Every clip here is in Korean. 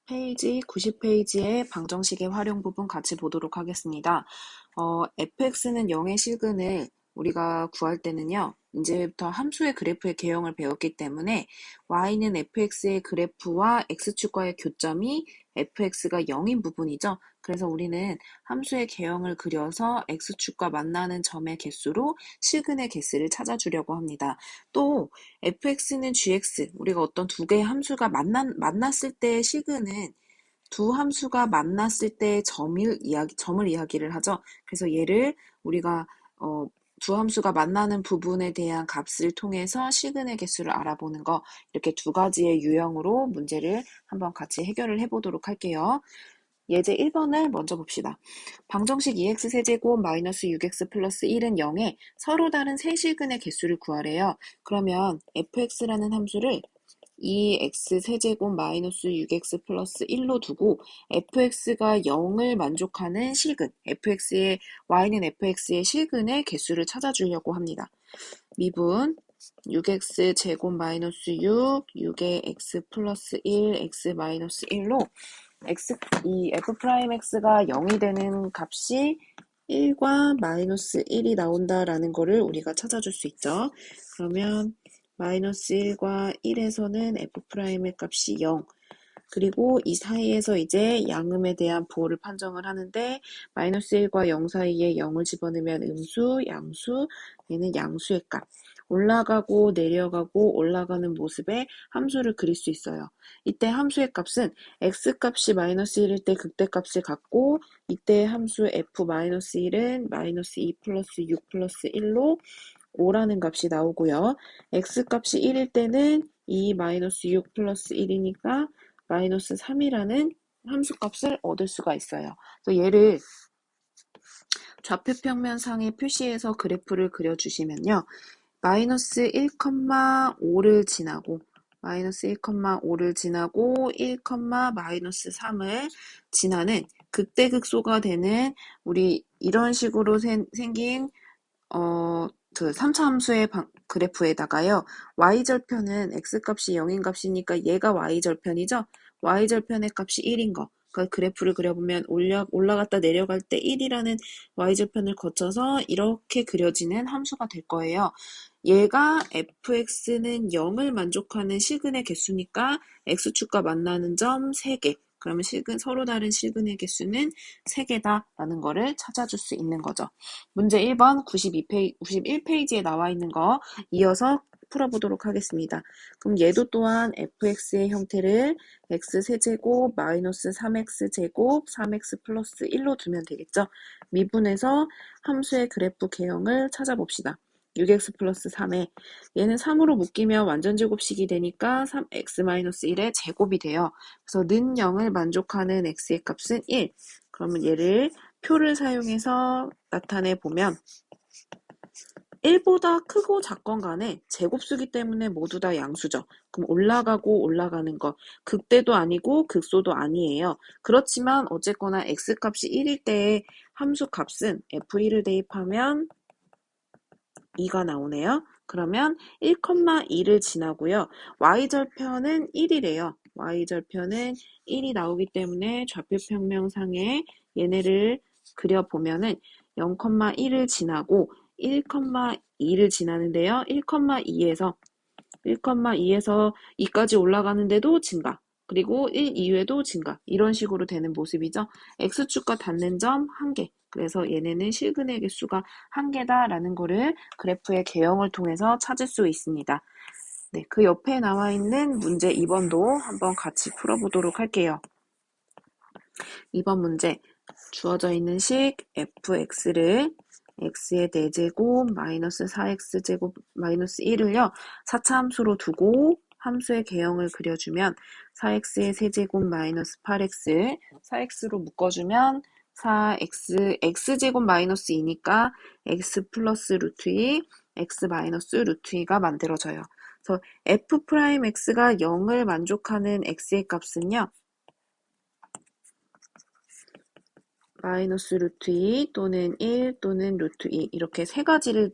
페이지 90페이지의 방정식의 활용 부분 같이 보도록 하겠습니다. fx는 0의 실근을 우리가 구할 때는요. 이제부터 함수의 그래프의 개형을 배웠기 때문에 y는 fx의 그래프와 x축과의 교점이 fx가 0인 부분이죠. 그래서 우리는 함수의 개형을 그려서 x축과 만나는 점의 개수로 실근의 개수를 찾아주려고 합니다. 또 fx는 gx, 우리가 어떤 두 개의 함수가 만났을 때의 실근은 두 함수가 만났을 때의 점을 이야기를 하죠. 그래서 얘를 우리가 두 함수가 만나는 부분에 대한 값을 통해서 실근의 개수를 알아보는 거, 이렇게 두 가지의 유형으로 문제를 한번 같이 해결을 해보도록 할게요. 예제 1번을 먼저 봅시다. 방정식 2x세제곱 마이너스 6x 플러스 1은 0에 서로 다른 세 실근의 개수를 구하래요. 그러면 fx라는 함수를 2x 세제곱 마이너스 6x 플러스 1로 두고 fx가 0을 만족하는 실근, y는 fx의 실근의 개수를 찾아주려고 합니다. 미분 6x 제곱 마이너스 6의 x 플러스 1, x 마이너스 1로 이 f'x가 0이 되는 값이 1과 마이너스 1이 나온다라는 거를 우리가 찾아줄 수 있죠. 그러면 마이너스 1과 1에서는 f'의 값이 0, 그리고 이 사이에서 이제 양음에 대한 부호를 판정을 하는데 마이너스 1과 0 사이에 0을 집어넣으면 음수, 양수, 얘는 양수의 값. 올라가고 내려가고 올라가는 모습의 함수를 그릴 수 있어요. 이때 함수의 값은 x값이 마이너스 1일 때 극대값을 갖고 이때 함수 f-1은 마이너스 2 플러스 6 플러스 1로 5라는 값이 나오고요. x값이 1일 때는 2 마이너스 6 플러스 1이니까 마이너스 3이라는 함수값을 얻을 수가 있어요. 그래서 얘를 좌표평면상에 표시해서 그래프를 그려주시면요. 마이너스 1,5를 지나고 마이너스 1,5를 지나고 1, 마이너스 3을 지나는 극대극소가 되는 우리 이런 식으로 생긴 그 3차 함수의 그래프에다가요. y절편은 x값이 0인 값이니까 얘가 y절편이죠. y절편의 값이 1인 거. 그러니까 그래프를 그려보면 올라갔다 내려갈 때 1이라는 y절편을 거쳐서 이렇게 그려지는 함수가 될 거예요. 얘가 fx는 0을 만족하는 실근의 개수니까 x축과 만나는 점 3개. 그러면 서로 다른 실근의 개수는 3개다라는 거를 찾아줄 수 있는 거죠. 문제 1번 91페이지에 나와 있는 거 이어서 풀어보도록 하겠습니다. 그럼 얘도 또한 fx의 형태를 x세제곱 마이너스 3x제곱 3x 플러스 1로 두면 되겠죠. 미분해서 함수의 그래프 개형을 찾아봅시다. 6x 플러스 3에 얘는 3으로 묶이면 완전제곱식이 되니까 3x-1의 제곱이 돼요. 그래서 는 0을 만족하는 x의 값은 1. 그러면 얘를 표를 사용해서 나타내 보면 1보다 크고 작건 간에 제곱수기 때문에 모두 다 양수죠. 그럼 올라가고 올라가는 거 극대도 아니고 극소도 아니에요. 그렇지만 어쨌거나 x값이 1일 때의 함수 값은 f1을 대입하면 2가 나오네요. 그러면 1,2를 지나고요. y절편은 1이래요. y절편은 1이 나오기 때문에 좌표평면상에 얘네를 그려보면은 0,1을 지나고 1,2를 지나는데요. 1,2에서 2까지 올라가는데도 증가, 그리고 1 이후에도 증가, 이런 식으로 되는 모습이죠. x축과 닿는 점 1개. 그래서 얘네는 실근의 개수가 1개다라는 거를 그래프의 개형을 통해서 찾을 수 있습니다. 네, 그 옆에 나와 있는 문제 2번도 한번 같이 풀어보도록 할게요. 2번 문제, 주어져 있는 식 fx를 x의 4제곱 마이너스 4x제곱 마이너스 1을요 4차 함수로 두고 함수의 개형을 그려주면 4x의 세제곱 마이너스 8x 4x로 묶어주면 4x x제곱 마이너스 2니까 x 플러스 루트 2 x 마이너스 루트 2가 만들어져요. 그래서 f'x가 0을 만족하는 x의 값은요 마이너스 루트 2 또는 1 또는 루트 2 이렇게 세 가지를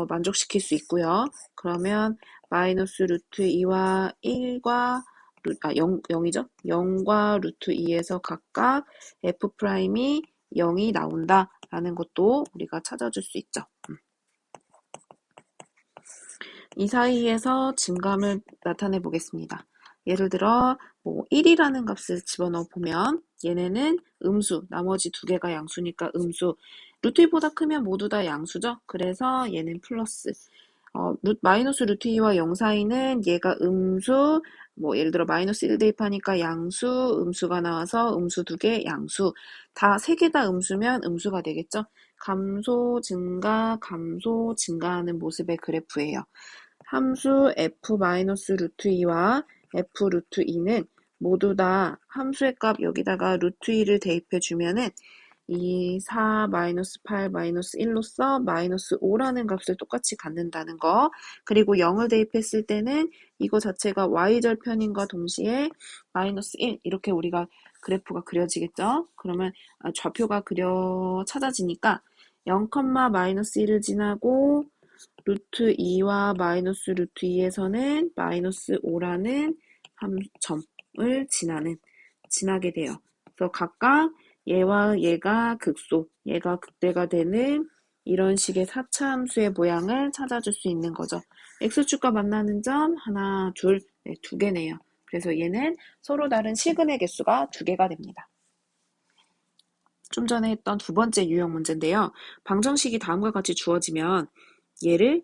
만족시킬 수 있고요. 그러면 마이너스 루트 2와 1과 0이죠. 0과 루트 2에서 각각 f'이 0이 나온다라는 것도 우리가 찾아줄 수 있죠. 이 사이에서 증감을 나타내 보겠습니다. 예를 들어 1이라는 값을 집어넣어 보면 얘네는 음수, 나머지 두 개가 양수니까 음수. 루트 2보다 크면 모두 다 양수죠. 그래서 얘는 플러스. 마이너스 루트 2와 0 사이는 얘가 음수, 예를 들어 마이너스 1 대입하니까 양수, 음수가 나와서 음수 두 개, 양수. 다 세 개 다 음수면 음수가 되겠죠. 감소, 증가하는 모습의 그래프예요. 함수 f-루트 2와 f 루트 2는 모두 다 함수의 값 여기다가 루트 2를 대입해 주면은 이 4, 마이너스 8, 마이너스 1로서 마이너스 5라는 값을 똑같이 갖는다는 거. 그리고 0을 대입했을 때는 이거 자체가 y절편인과 동시에 마이너스 1 이렇게 우리가 그래프가 그려지겠죠. 그러면 좌표가 찾아지니까 0, 마이너스 1을 지나고 루트 2와 마이너스 루트 2에서는 마이너스 5라는 점을 지나게 돼요. 그래서 각각 얘와 얘가 극소, 얘가 극대가 되는 이런 식의 4차 함수의 모양을 찾아줄 수 있는 거죠. x축과 만나는 점 하나, 둘, 두 개네요. 그래서 얘는 서로 다른 시근의 개수가 두 개가 됩니다. 좀 전에 했던 두 번째 유형 문제인데요. 방정식이 다음과 같이 주어지면 이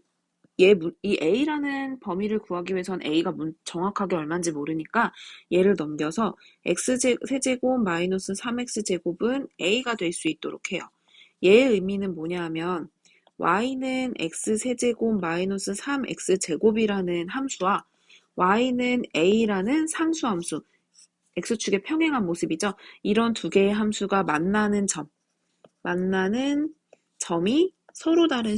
A라는 범위를 구하기 위해선 A가 정확하게 얼마인지 모르니까 얘를 넘겨서 x세제곱 마이너스 3x제곱은 A가 될 수 있도록 해요. 얘의 의미는 뭐냐 하면 y는 x세제곱 마이너스 3x제곱이라는 함수와 y는 A라는 상수함수, x축의 평행한 모습이죠. 이런 두 개의 함수가 만나는 점이 서로 다른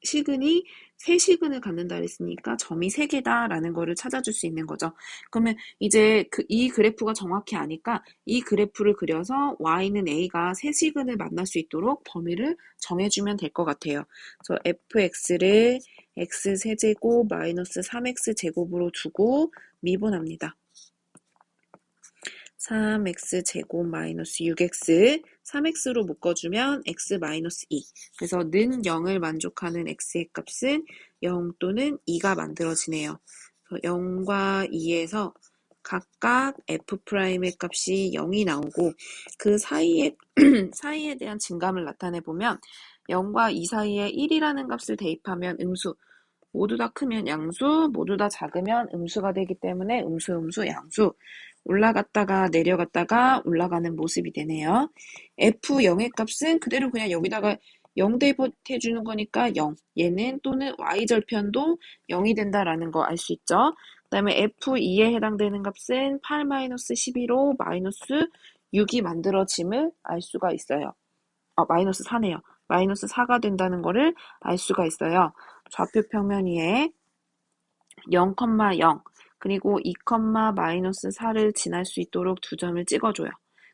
시근이 세 시근을 갖는다 그랬으니까 점이 세 개다라는 거를 찾아줄 수 있는 거죠. 그러면 이제 이 그래프가 정확히 아니까 이 그래프를 그려서 y는 a가 세 시근을 만날 수 있도록 범위를 정해주면 될 것 같아요. 그래서 fx를 x세제곱 마이너스 3x제곱으로 두고 미분합니다. 3x제곱 마이너스 6x 3x로 묶어주면 x 마이너스 2. 그래서 는 0을 만족하는 x의 값은 0 또는 2가 만들어지네요. 0과 2에서 각각 f'의 값이 0이 나오고 그 사이에 대한 증감을 나타내보면 0과 2 사이에 1이라는 값을 대입하면 음수, 모두 다 크면 양수, 모두 다 작으면 음수가 되기 때문에 음수, 양수. 올라갔다가 내려갔다가 올라가는 모습이 되네요. F0의 값은 그대로 그냥 여기다가 0 대입해주는 거니까 0. 얘는 또는 y절편도 0이 된다라는 거 알 수 있죠. 그 다음에 F2에 해당되는 값은 8-12로 마이너스 6이 만들어짐을 알 수가 있어요. 마이너스 4네요. 마이너스 4가 된다는 거를 알 수가 있어요. 좌표 평면 위에 0, 0 그리고 2, 마이너스 4를 지날 수 있도록 두 점을 찍어줘요.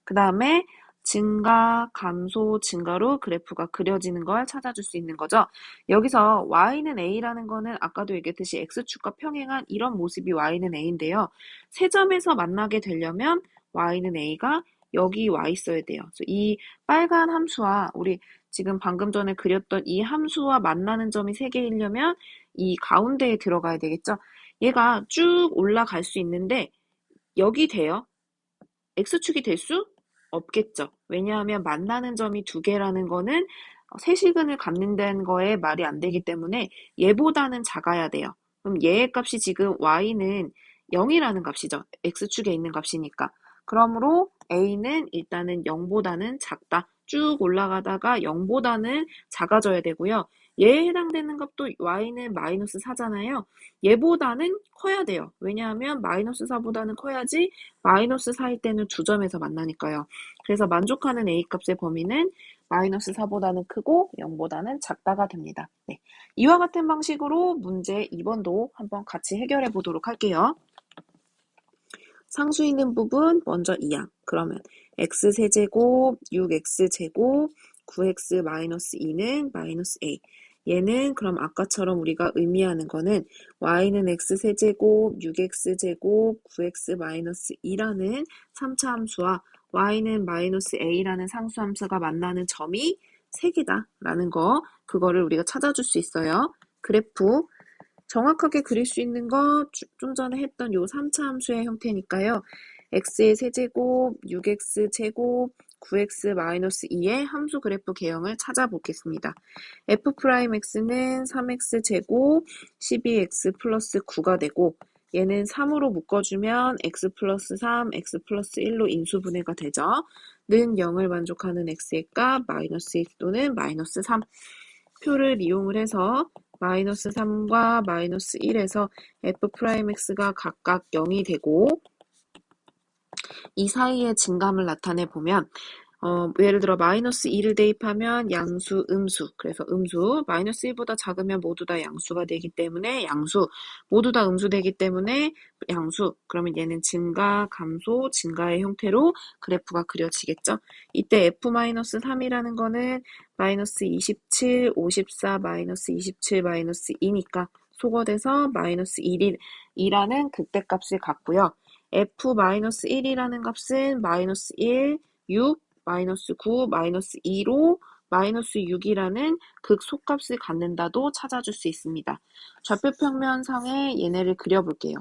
그 다음에 증가, 감소, 증가로 그래프가 그려지는 걸 찾아줄 수 있는 거죠. 여기서 y는 a라는 거는 아까도 얘기했듯이 x축과 평행한 이런 모습이 y는 a인데요. 세 점에서 만나게 되려면 y는 a가 여기 와 있어야 돼요. 그래서 이 빨간 함수와 우리 지금 방금 전에 그렸던 이 함수와 만나는 점이 세 개이려면 이 가운데에 들어가야 되겠죠. 얘가 쭉 올라갈 수 있는데 여기 돼요? x축이 될 수 없겠죠. 왜냐하면 만나는 점이 두 개라는 거는 세시근을 갖는다는 거에 말이 안 되기 때문에 얘보다는 작아야 돼요. 그럼 얘의 값이 지금 y는 0이라는 값이죠. x축에 있는 값이니까. 그러므로 a는 일단은 0보다는 작다. 쭉 올라가다가 0보다는 작아져야 되고요. 얘에 해당되는 값도 y는 마이너스 4잖아요. 얘보다는 커야 돼요. 왜냐하면 마이너스 4보다는 커야지 마이너스 4일 때는 두 점에서 만나니까요. 그래서 만족하는 a값의 범위는 마이너스 4보다는 크고 0보다는 작다가 됩니다. 네. 이와 같은 방식으로 문제 2번도 한번 같이 해결해 보도록 할게요. 상수 있는 부분 먼저 2항. 그러면 x세제곱 6x제곱 9x-2는 마이너스 a. 얘는 그럼 아까처럼 우리가 의미하는 거는 y는 x세제곱, 6x제곱, 9x-2라는 3차 함수와 y는 -a라는 상수함수가 만나는 점이 3개다라는 거, 그거를 우리가 찾아줄 수 있어요. 그래프 정확하게 그릴 수 있는 거 좀 전에 했던 요 3차 함수의 형태니까요. x의 세제곱, 6x제곱, 9x-2의 함수 그래프 개형을 찾아보겠습니다. f'x는 3x제곱, 12x 플러스 9가 되고 얘는 3으로 묶어주면 x 플러스 3, x 플러스 1로 인수분해가 되죠. 는 0을 만족하는 x의 값 마이너스 1 또는 마이너스 3 표를 이용을 해서 마이너스 3과 마이너스 1에서 f'x가 각각 0이 되고 이 사이의 증감을 나타내보면 예를 들어 마이너스 2를 대입하면 양수, 음수, 그래서 음수, 마이너스 1보다 작으면 모두 다 양수가 되기 때문에 양수, 모두 다 음수 되기 때문에 양수, 그러면 얘는 증가, 감소, 증가의 형태로 그래프가 그려지겠죠. 이때 f-3이라는 거는 마이너스 27, 54, 마이너스 27, 마이너스 2니까 소거돼서 마이너스 1이라는 극대값을 갖고요. f-1이라는 값은 마이너스 1, 6, 마이너스 9, 마이너스 2로 마이너스 6이라는 극소값을 갖는다도 찾아줄 수 있습니다. 좌표 평면상에 얘네를 그려볼게요.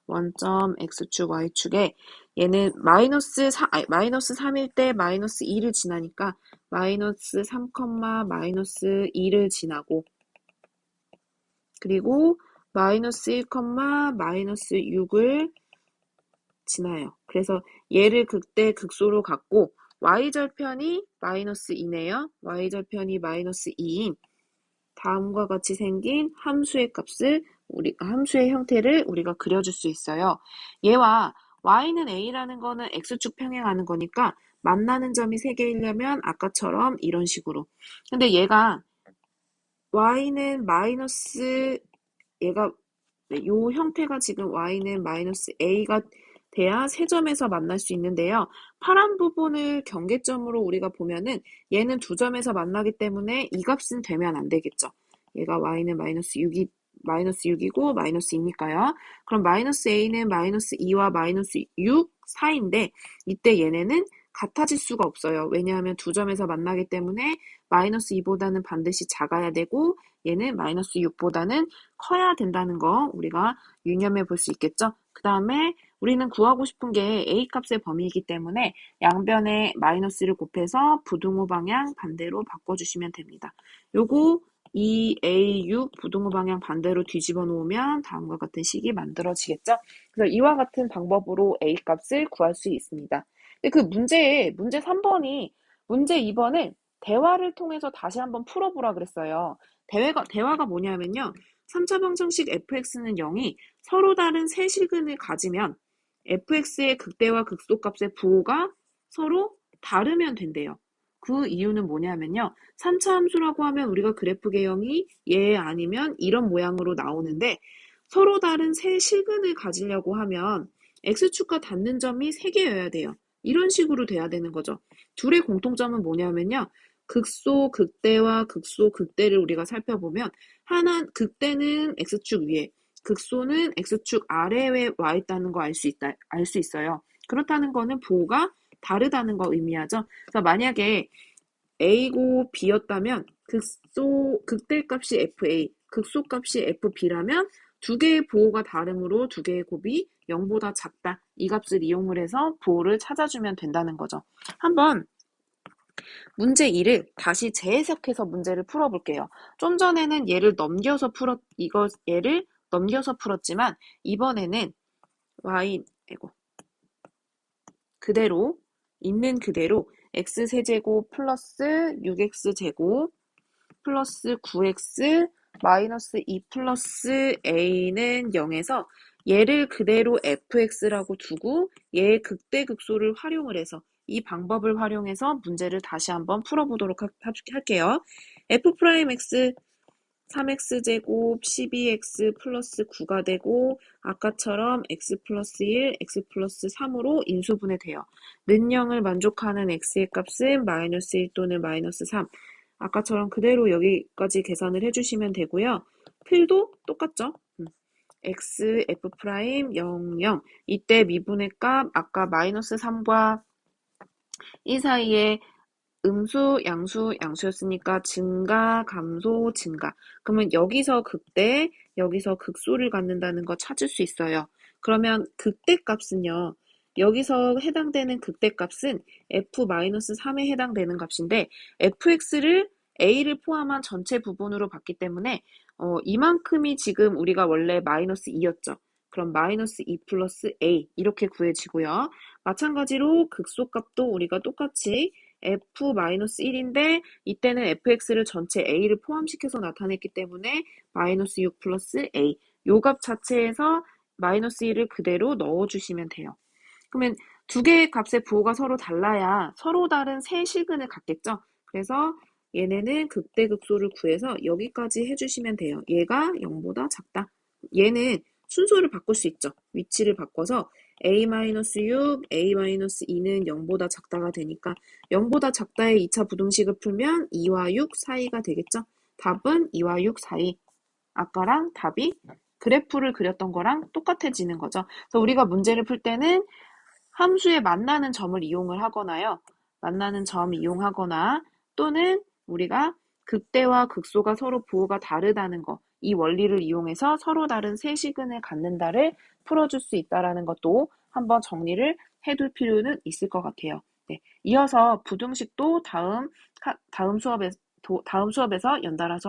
원점 x축, y축에 얘는 마이너스 3일 때 마이너스 2를 지나니까 마이너스 3, 마이너스 2를 지나고 그리고 마이너스 1, 마이너스 6을 지나요. 그래서 얘를 극대 극소로 갖고 y절편이 마이너스 2네요. y절편이 마이너스 2인 다음과 같이 생긴 함수의 값을 함수의 형태를 우리가 그려줄 수 있어요. 얘와 y는 a라는 거는 x축 평행하는 거니까 만나는 점이 3개이려면 아까처럼 이런 식으로. 근데 얘가 y는 마이너스 얘가 요 형태가 지금 y는 마이너스 a가 돼야 세 점에서 만날 수 있는데요. 파란 부분을 경계점으로 우리가 보면은 얘는 두 점에서 만나기 때문에 이 값은 되면 안 되겠죠. 얘가 y는 마이너스 6이고 마이너스 2니까요. 그럼 마이너스 a는 마이너스 2와 마이너스 6 사이인데 이때 얘네는 같아질 수가 없어요. 왜냐하면 두 점에서 만나기 때문에 마이너스 2보다는 반드시 작아야 되고 얘는 마이너스 6보다는 커야 된다는 거 우리가 유념해 볼 수 있겠죠. 그 다음에 우리는 구하고 싶은 게 a 값의 범위이기 때문에 양변에 마이너스를 곱해서 부등호 방향 반대로 바꿔주시면 됩니다. 요거 2a6 부등호 방향 반대로 뒤집어 놓으면 다음과 같은 식이 만들어지겠죠. 그래서 이와 같은 방법으로 a 값을 구할 수 있습니다. 근데 그 문제 3번이 문제 2번을 대화를 통해서 다시 한번 풀어보라 그랬어요. 대화가 뭐냐면요. 3차 방정식 fx는 0이 서로 다른 세 실근을 가지면 fx의 극대와 극소값의 부호가 서로 다르면 된대요. 그 이유는 뭐냐면요. 3차 함수라고 하면 우리가 그래프 개형이 얘 아니면 이런 모양으로 나오는데 서로 다른 세 실근을 가지려고 하면 x축과 닿는 점이 3개여야 돼요. 이런 식으로 돼야 되는 거죠. 둘의 공통점은 뭐냐면요. 극소, 극대와 극소, 극대를 우리가 살펴보면 극대는 x축 위에, 극소는 x축 아래에 와 있다는 거 알 수 있어요. 그렇다는 거는 부호가 다르다는 거 의미하죠. 그래서 만약에 a고 b였다면 극대 값이 fa, 극소 값이 fb라면 두 개의 부호가 다르므로 두 개의 곱이 0보다 작다. 이 값을 이용을 해서 부호를 찾아주면 된다는 거죠. 한번 문제 2를 다시 재해석해서 문제를 풀어볼게요. 좀 전에는 얘를 넘겨서 풀었지만 이번에는 그대로 있는 그대로 x세제곱 플러스 6x제곱 플러스 9x 마이너스 2 플러스 a는 0에서 얘를 그대로 fx라고 두고 얘의 극대극소를 활용을 해서 이 방법을 활용해서 문제를 다시 한번 풀어보도록 할게요. f'x 3x제곱 12x 플러스 9가 되고 아까처럼 x 플러스 1, x 플러스 3으로 인수분해돼요. 는 0을 만족하는 x의 값은 마이너스 1 또는 마이너스 3. 아까처럼 그대로 여기까지 계산을 해주시면 되고요. 필도 똑같죠? x, f 프라임 0, 0. 이때 미분의 값 아까 마이너스 3과 이 사이에 음수, 양수, 양수였으니까 증가, 감소, 증가. 그러면 여기서 극대, 여기서 극소를 갖는다는 거 찾을 수 있어요. 그러면 극대값은요. 여기서 해당되는 극대값은 f-3에 해당되는 값인데 fx를 a를 포함한 전체 부분으로 봤기 때문에 이만큼이 지금 우리가 원래 마이너스 2였죠. 그럼 마이너스 2 플러스 a 이렇게 구해지고요. 마찬가지로 극소값도 우리가 똑같이 f-1인데 이때는 fx를 전체 a를 포함시켜서 나타냈기 때문에 마이너스 6 플러스 a 요 값 자체에서 마이너스 1을 그대로 넣어주시면 돼요. 그러면 두 개의 값의 부호가 서로 달라야 서로 다른 세 실근을 갖겠죠. 그래서 얘네는 극대극소를 구해서 여기까지 해주시면 돼요. 얘가 0보다 작다. 얘는 순서를 바꿀 수 있죠. 위치를 바꿔서 a-6, a-2는 0보다 작다가 되니까 0보다 작다의 2차 부등식을 풀면 2와 6 사이가 되겠죠. 답은 2와 6 사이. 아까랑 답이 그래프를 그렸던 거랑 똑같아지는 거죠. 그래서 우리가 문제를 풀 때는 함수에 만나는 점을 이용을 하거나요. 만나는 점 이용하거나 또는 우리가 극대와 극소가 서로 부호가 다르다는 거, 이 원리를 이용해서 서로 다른 세시근을 갖는다를 풀어줄 수 있다는 것도 한번 정리를 해둘 필요는 있을 것 같아요. 네, 이어서 부등식도 다음 수업에서 연달아서